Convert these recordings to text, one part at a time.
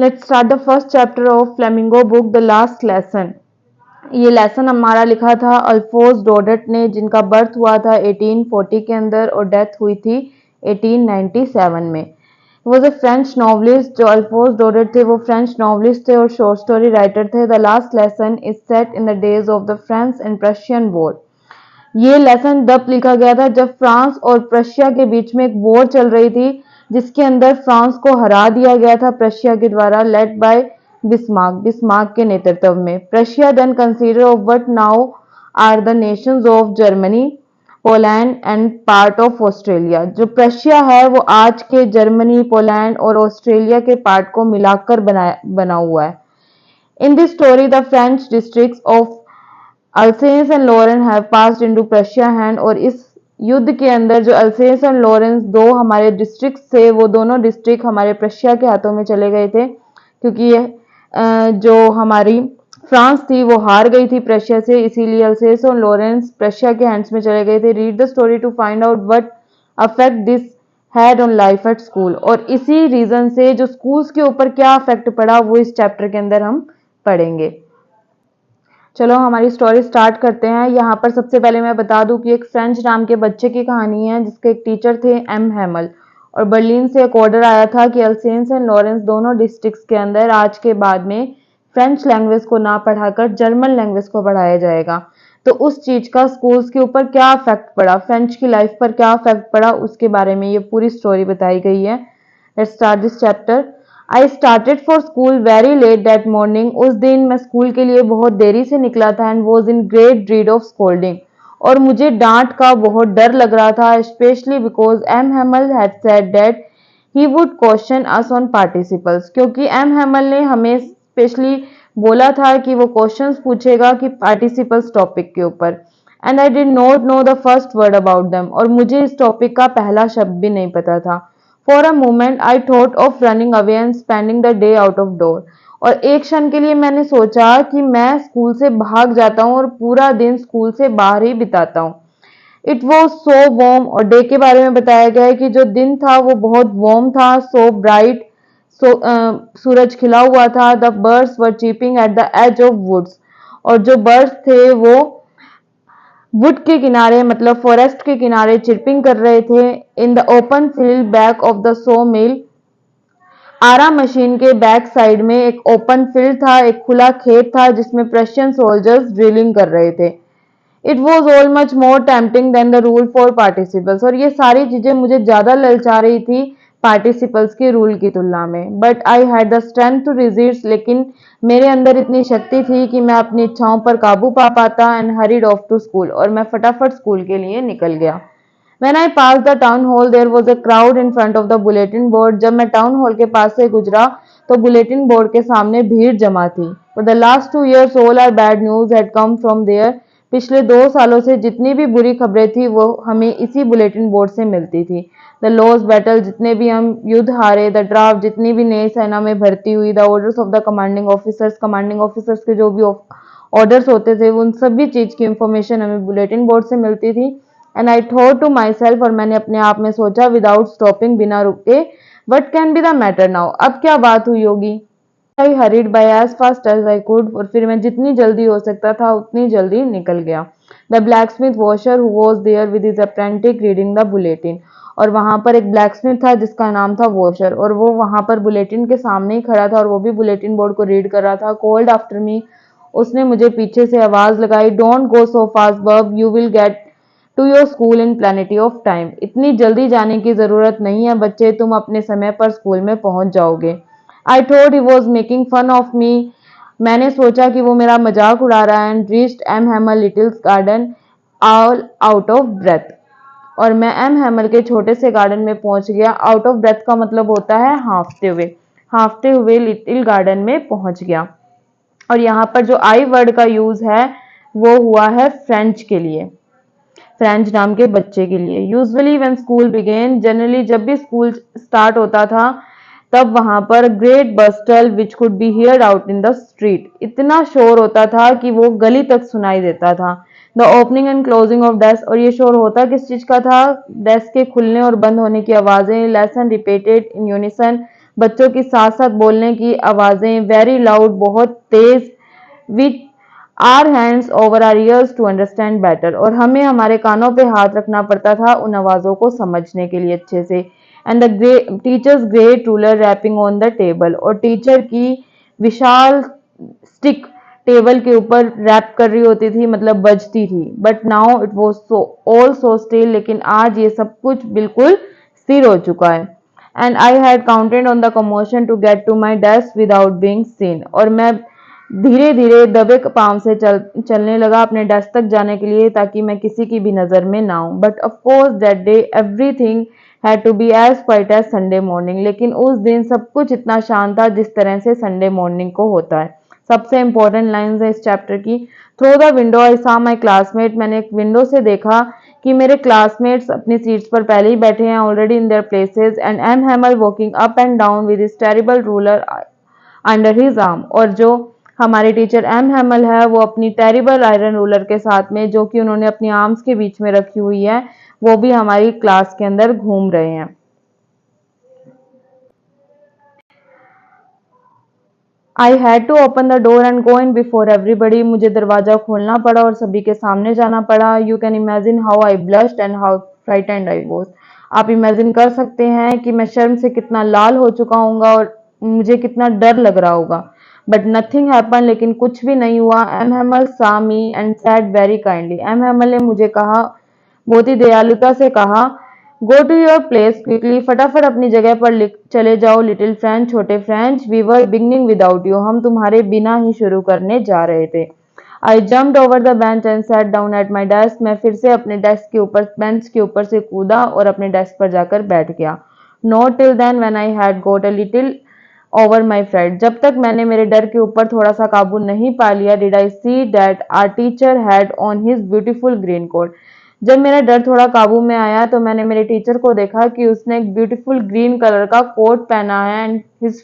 Let's start the first chapter of Flamingo book, The Last Lesson. ये lesson हमारा लिखा था अल्फोंस डोडट ने, जिनका बर्थ हुआ था 1840 के अंदर और डेथ हुई थी 1897 में। Was a French novelist. जो अल्फोंस डोडट थे वो फ्रेंच नॉवलिस्ट थे और शॉर्ट स्टोरी राइटर थे। The last lesson is set in the days of the French and Prussian war. ये लेसन तब लिखा गया था जब फ्रांस और प्रशिया के बीच में एक वॉर चल रही थी, जिसके अंदर फ्रांस को हरा दिया गया था प्रशिया के द्वारा, लेड बाय बिस्मार्क के नेतृत्व में। Prussia then consider of what now are the nations of Germany, Poland and part of Australia. जो प्रशिया है वो आज के जर्मनी, पोलैंड और ऑस्ट्रेलिया के पार्ट को मिलाकर बना हुआ है। In this story the French districts of Alsace and Lorraine have passed into Prussia hand. और इस युद्ध के अंदर जो अल्सेस एंड लॉरेंस दो हमारे डिस्ट्रिक्ट थे, वो दोनों डिस्ट्रिक्ट हमारे प्रशिया के हाथों में चले गए थे, क्योंकि ये जो हमारी फ्रांस थी वो हार गई थी प्रशिया से, इसीलिए अल्सेस और लॉरेंस प्रशिया के हैंड्स में चले गए थे। Read the story to find out what affect this had on life at school. और इसी रीजन से जो स्कूल्स के ऊपर क्या अफेक्ट पड़ा वो इस चैप्टर के अंदर हम पढ़ेंगे। चलो हमारी स्टोरी स्टार्ट करते हैं। यहाँ पर सबसे पहले मैं बता दूं कि एक फ्रेंच नाम के बच्चे की कहानी है, जिसके एक टीचर थे एम हैमल, और बर्लिन से एक ऑर्डर आया था कि अल्सेंस एंड लॉरेंस दोनों डिस्ट्रिक्ट्स के अंदर आज के बाद में फ्रेंच लैंग्वेज को ना पढ़ाकर जर्मन लैंग्वेज को पढ़ाया जाएगा। तो उस चीज का स्कूल्स के ऊपर क्या इफेक्ट पड़ा, फ्रेंच की लाइफ पर क्या इफेक्ट पड़ा, उसके बारे में ये पूरी स्टोरी बताई गई है। Let's start this chapter. I started for school very let that morning. उस दिन मैं स्कूल के लिए बहुत देरी से निकला था, and was in great dread of scolding. और मुझे डांट का बहुत डर लग रहा था, specially because M Hamel had said that he would question us on participles. क्योंकि एम हैमल ने हमें स्पेशली बोला था कि वो क्वेश्चंस पूछेगा कि पार्टिसिपल्स टॉपिक के ऊपर। And I did not know the first word about them. और मुझे इस टॉपिक का पहला शब्द भी नहीं पता था। For a moment I thought of running away and spending the day out of door. और एक क्षण के लिए मैंने सोचा कि मैं स्कूल से भाग जाता हूँ और पूरा दिन स्कूल से बाहर ही बिताता हूँ। It was so warm. और डे के बारे में बताया गया है कि जो दिन था वो बहुत वार्म था, सो ब्राइट, सूरज खिला हुआ था। The birds were chirping at the edge of woods. और जो बर्ड्स थे वो वुड के किनारे, मतलब फॉरेस्ट के किनारे चिरपिंग कर रहे थे। In the open field back of the saw mill, आरा मशीन के बैक साइड में एक ओपन फील्ड था, एक खुला खेत था, जिसमें प्रशियन सोल्जर्स ड्रिलिंग कर रहे थे। It was all much more tempting than the rule for participles. और ये सारी चीजें मुझे ज्यादा ललचा रही थी पार्टिसिपल्स के रूल की तुलना में। But I had the strength to resist. लेकिन मेरे अंदर इतनी शक्ति थी कि मैं अपनी इच्छाओं पर काबू पा पाता। And hurried off to school. और मैं फटाफट स्कूल के लिए निकल गया। When I passed the town hall, there was a crowd in front of the bulletin board. जब मैं टाउन हॉल के पास से गुजरा तो बुलेटिन बोर्ड के सामने भीड़ जमा थी। For the last 2 years, all our bad news had come from there. पिछले 2 सालों से जितनी भी बुरी खबरें थी वो हमें इसी बुलेटिन बोर्ड से मिलती थी। द लॉस बैटल, जितने भी हम युद्ध हारे। द ड्राफ्ट, जितनी भी नई सेना में भर्ती हुई। The orders of the commanding officers के जो भी ऑर्डर्स होते थे, उन सभी चीज की इंफॉर्मेशन हमें बुलेटिन बोर्ड से मिलती थी। And I thought to myself, और मैंने अपने आप में सोचा, विदाउट स्टॉपिंग, बिना रुके, what can be the matter now, अब क्या बात हुई होगी। I hurried by as fast as I could. और फिर मैं जितनी जल्दी हो सकता था उतनी जल्दी निकल गया। The blacksmith Wachter who was there with his apprentice reading the bulletin. और वहां पर एक ब्लैक स्मिथ था जिसका नाम था वॉशर, और वो वहां पर बुलेटिन के सामने ही खड़ा था और वो भी बुलेटिन बोर्ड को रीड कर रहा था। कॉल्ड आफ्टर मी, उसने मुझे पीछे से आवाज लगाई, don't go so fast bub, you will get to your school in plenty of time. इतनी जल्दी जाने की जरूरत नहीं है बच्चे, तुम अपने समय पर स्कूल में पहुंच जाओगे। I thought he was making fun of me. मैंने सोचा कि वो मेरा मजाक उड़ा रहा है। And reached M Hamel little's garden all out of breath. और मैं एम हैमल के छोटे से गार्डन में पहुंच गया। आउट ऑफ ब्रेथ का मतलब होता है हाँफते हुए। हाँफते हुए लिटिल गार्डन में पहुंच गया। और यहाँ पर जो आई वर्ड का यूज है वो हुआ है फ्रेंच के लिए, फ्रेंच नाम के बच्चे के लिए। Usually when school began, generally जब भी स्कूल स्टार्ट होता था तब वहां पर great bustle which could be heard out in the street, इतना शोर होता था कि वो गली तक सुनाई देता था। The opening and closing of desk, और ये शोर होता किस चीज का था, डेस्क के खुलने और बंद होने की आवाजें। लेसन रिपीटेड इन यूनिसन बच्चों की साथ साथ बोलने की आवाजें, वेरी लाउड, बहुत तेज, which are hands over our ears to understand better, और हमें हमारे कानों पे हाथ रखना पड़ता था उन आवाजों को समझने के लिए अच्छे से। And the teacher's great ruler rapping on the table, और टीचर की विशाल स्टिक टेबल के ऊपर रैप कर रही होती थी, मतलब बजती थी। But now it was so all so still, लेकिन आज ये सब कुछ बिल्कुल स्थिर हो चुका है। And I had counted on the commotion to get to my desk without being seen, और मैं धीरे धीरे दबे पांव से चलने लगा अपने डेस्क तक जाने के लिए, ताकि मैं किसी की भी नजर में ना आऊं। But of course that day everything had to be as quiet as Sunday morning, लेकिन उस दिन सब कुछ इतना शांत था जिस तरह से संडे मॉर्निंग को होता है। सबसे इंपॉर्टेंट लाइंस है इस चैप्टर की। थ्रू द विंडो आई सा माई क्लासमेट, मैंने एक विंडो से देखा कि मेरे क्लासमेट्स अपनी सीट्स पर पहले ही बैठे हैं, already in their places, and M Hamel walking up and down with his terrible ruler under his arm, और जो हमारे टीचर एम हैमल है वो अपनी टेरिबल आयरन रूलर के साथ में, जो कि उन्होंने अपनी आर्म्स के बीच में रखी हुई है, वो भी हमारी क्लास के अंदर घूम रहे हैं। I had to open the door and go in before everybody, मुझे दरवाजा खोलना पड़ा और सभी के सामने जाना पड़ा। You can imagine how I blushed and how frightened I was, आप इमेजिन कर सकते हैं कि मैं शर्म से कितना लाल हो चुका हूँगा और मुझे कितना डर लग रहा होगा। बट नथिंग हैपन, लेकिन कुछ भी नहीं हुआ। M Hamel saw me and said very kindly, M Hamel ने मुझे कहा, बहुत ही दयालुता से कहा, go to your place quickly, फटाफट अपनी जगह पर चले जाओ लिटिल फ्रेंच, छोटे French, we were beginning without you, हम तुम्हारे बिना ही शुरू करने जा रहे थे। I jumped over the bench and sat down at my desk, मैं फिर से अपने डेस्क के ऊपर, बेंच के ऊपर से कूदा और अपने डेस्क पर जाकर बैठ गया। Not till then when I had got a little over my friend, जब तक मैंने मेरे डर के ऊपर थोड़ा सा काबू नहीं पा लिया, did I see that our teacher had on his beautiful green coat, जब मेरा डर थोड़ा काबू में आया तो मैंने मेरे टीचर को देखा कि उसने एक ब्यूटीफुल ग्रीन कलर का कोट पहना है and his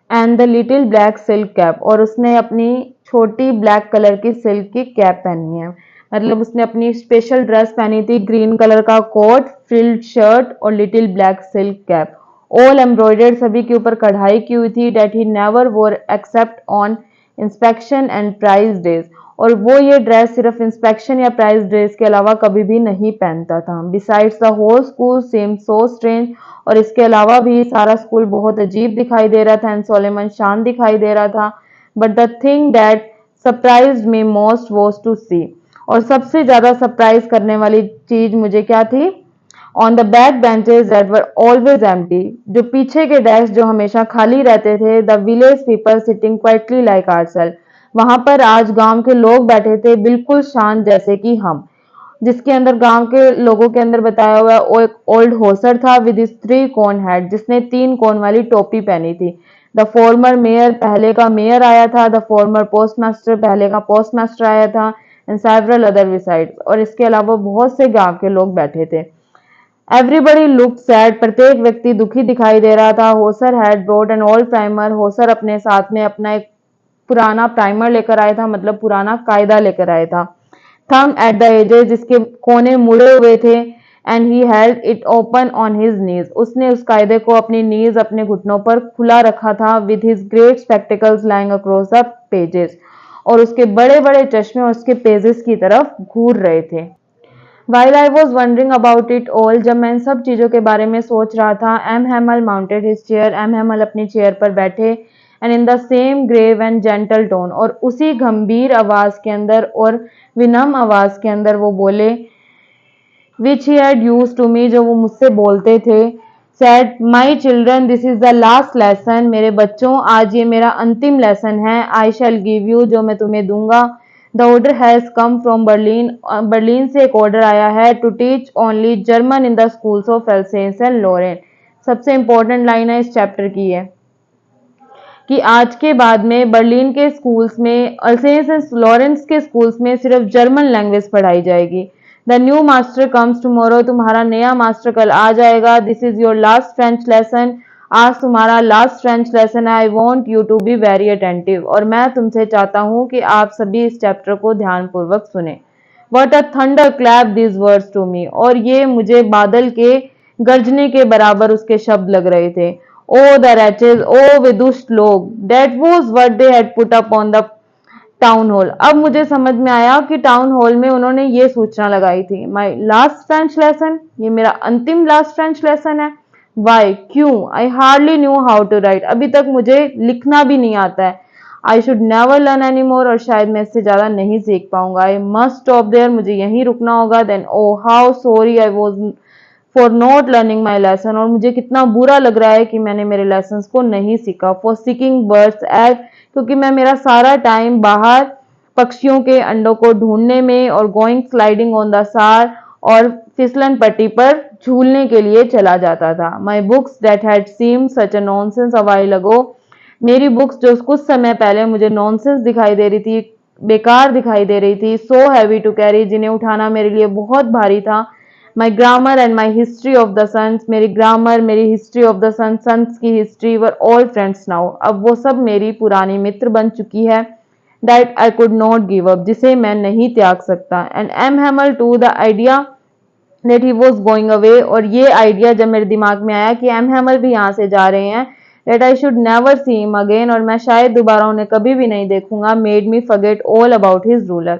and the little black silk cap, और उसने अपनी छोटी ब्लैक कलर की सिल्क की कैप पहनी है। मतलब उसने अपनी स्पेशल ड्रेस पहनी थी, ग्रीन कलर का कोट, फ्रिल्ड शर्ट और little black silk cap, all embroidered, सभी के ऊपर कढ़ाई की हुई थी, that he never wore except on inspection and prize days, और वो ये ड्रेस सिर्फ इंस्पेक्शन या प्राइज डेज के अलावा कभी भी नहीं पहनता था। Besides the whole school seemed so strange, और इसके अलावा भी सारा स्कूल बहुत अजीब दिखाई दे रहा था, एंड सोलेमन शांत दिखाई दे रहा था। But the thing that surprised me most was to see, और सबसे ज्यादा सरप्राइज करने वाली चीज मुझे क्या थी, on the back benches that were always empty, जो पीछे के डेस्क जो हमेशा खाली रहते थे, the village people sitting quietly like ourself, वहां पर आज गांव के लोग बैठे थे बिल्कुल शांत जैसे कि हम, जिसके अंदर गांव के लोगों के अंदर बताया हुआ है, वो एक ओल्ड होसर था विद हिज 3 कोन हैट, जिसने 3 कोन वाली टोपी पहनी थी। द फॉर्मर मेयर, पहले का मेयर आया था, द फॉर्मर पोस्टमास्टर, पहले का पोस्टमास्टर आया था, एंड सेवरल अदर बिसाइड्स, और इसके अलावा बहुत से गांव के लोग बैठे थे। एवरीबडी लुक सैड, प्रत्येक व्यक्ति दुखी दिखाई दे रहा था। Hauser had brought an old primer, Hauser अपने साथ में अपना एक पुराना प्राइमर लेकर आया था, मतलब पुराना कायदा लेकर आया था। थंब एट द एजेस, जिसके कोने मुड़े हुए थे, and he held it open on his knees, उसने उस कायदे को अपनी नीज, अपने घुटनों पर खुला रखा था, with his great spectacles lying across the pages, और उसके बड़े बड़े चश्मे उसके पेजेस की तरफ घूर रहे थे। While I was wondering about it all, जब मैं इन सब चीजों के बारे में सोच रहा था, M Hamel mounted his chair, M Hamel अपनी चेयर पर बैठे, and in the same grave and gentle tone, और उसी गंभीर आवाज के अंदर और विनम्र आवाज के अंदर वो बोले, which he had used to me, जो वो मुझसे बोलते थे, said, my children this is the last lesson, मेरे बच्चों आज ये मेरा अंतिम लेसन है, आई शैल गिव यू, जो मैं तुम्हें दूंगा। The order has come from Berlin, Berlin से एक ऑर्डर आया है, to teach only German in the schools of Alsace and Lorraine. सबसे इंपॉर्टेंट लाइन है इस चैप्टर की है कि आज के बाद में बर्लिन के स्कूल्स में, अल्सेंस एंड लॉरेंस के स्कूल्स में सिर्फ जर्मन लैंग्वेज पढ़ाई जाएगी। The new master comes tomorrow, तुम्हारा नया मास्टर कल आ जाएगा। This is your last French lesson, आज तुम्हारा लास्ट फ्रेंच लेसन है। I want you to be very attentive, और मैं तुमसे चाहता हूं कि आप सभी इस चैप्टर को ध्यानपूर्वक सुने। What a thunder clap this words to me, और ये मुझे बादल के गर्जने के बराबर उसके शब्द लग रहे थे। Oh, the wretches, oh, विदुष्ट लोग, that was what they had put up on the town hall. अब मुझे समझ में आया कि टाउन हॉल में उन्होंने ये सूचना लगाई थी, माई लास्ट फ्रेंच लेसन, ये मेरा अंतिम लास्ट फ्रेंच लेसन है। वाई, क्यों? I hardly knew how to write, अभी तक मुझे लिखना भी नहीं आता है। I should never learn any more, और शायद मैं इससे ज्यादा नहीं सीख पाऊंगा। आई मस्ट स्टॉप देयर, मुझे यहीं रुकना होगा। Then oh how sorry I was for not learning my lesson, और मुझे कितना बुरा लग रहा है कि मैंने मेरे लेसन को नहीं सीखा। फॉर सीकिंग बर्ड्स एग, क्योंकि मैं मेरा सारा टाइम बाहर पक्षियों के अंडों को ढूंढने में, और गोइंग स्लाइडिंग ऑन द सार, और फिसलन पट्टी पर झूलने के लिए चला जाता था। My books that had seemed such a nonsense a while ago, मेरी बुक्स जो कुछ समय पहले मुझे नॉनसेंस दिखाई दे रही थी, बेकार दिखाई दे रही थी, सो हैवी टू कैरी, जिन्हें उठाना मेरे लिए बहुत भारी था। My grammar and my history of the sons, मेरी ग्रामर, मेरी history of the sons, sons की history, were all friends now, अब वो सब मेरी पुरानी मित्र बन चुकी है। That I could not give up, जिसे मैं नहीं त्याग सकता। And M Hamel too, the idea that he was going away, और ये आइडिया जब मेरे दिमाग में आया कि एम हैमल भी यहाँ से जा रहे हैं, that I should never see him again, और मैं शायद दोबारा उन्हें कभी भी नहीं देखूंगा, made me forget all about his ruler,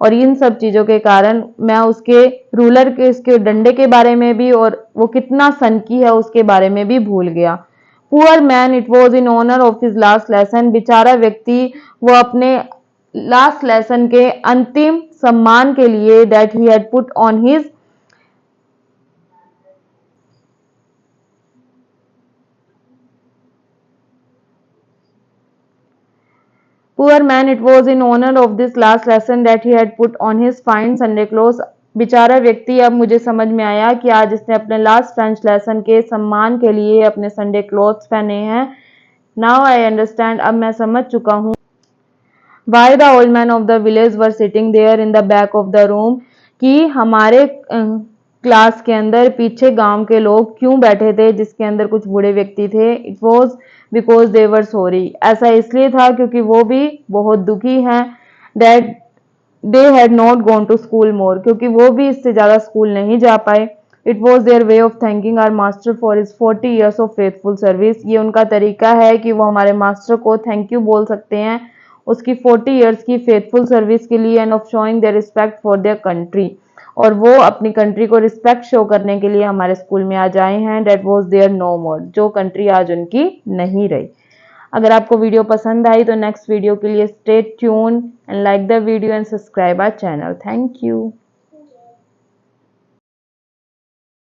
और इन सब चीजों के कारण मैं उसके रूलर के, उसके डंडे के बारे में भी, और वो कितना सनकी है उसके बारे में भी भूल गया। Poor man, it was in honour of his last lesson, बेचारा व्यक्ति, वो अपने लास्ट लेसन के अंतिम सम्मान के लिए, that he had put on his, Poor man, it was in honor of this last lesson that he had put on his fine Sunday clothes. बेचारा व्यक्ति, अब मुझे समझ में आया कि आज इसने अपने लास्ट फ्रेंच लेसन के सम्मान के लिए अपने संडे क्लॉथ्स पहने हैं। नाउ आई अंडरस्टैंड, अब मैं समझ चुका हूँ। Why the old man of the village were sitting there in the back of the room, कि हमारे क्लास के अंदर पीछे गांव के लोग क्यों बैठे थे, जिसके अंदर कुछ बूढ़े व्यक्ति थे। It was because they were sorry, ऐसा इसलिए था क्योंकि वो भी बहुत दुखी हैं। That they had not gone to school more, क्योंकि वो भी इससे ज्यादा स्कूल नहीं जा पाए। It was their way of thanking our master for his 40 years of faithful service, ये उनका तरीका है कि वो हमारे मास्टर को थैंक यू बोल सकते हैं उसकी 40 ईयर्स की फेथफुल सर्विस के लिए, end of showing there respect for their country, और वो अपनी कंट्री को रिस्पेक्ट शो करने के लिए हमारे स्कूल में आज आए हैं। दैट वॉज देयर नो मोर, जो कंट्री आज उनकी नहीं रही। अगर आपको वीडियो पसंद आई तो नेक्स्ट वीडियो के लिए stay tune and like the video and subscribe our channel. Thank you.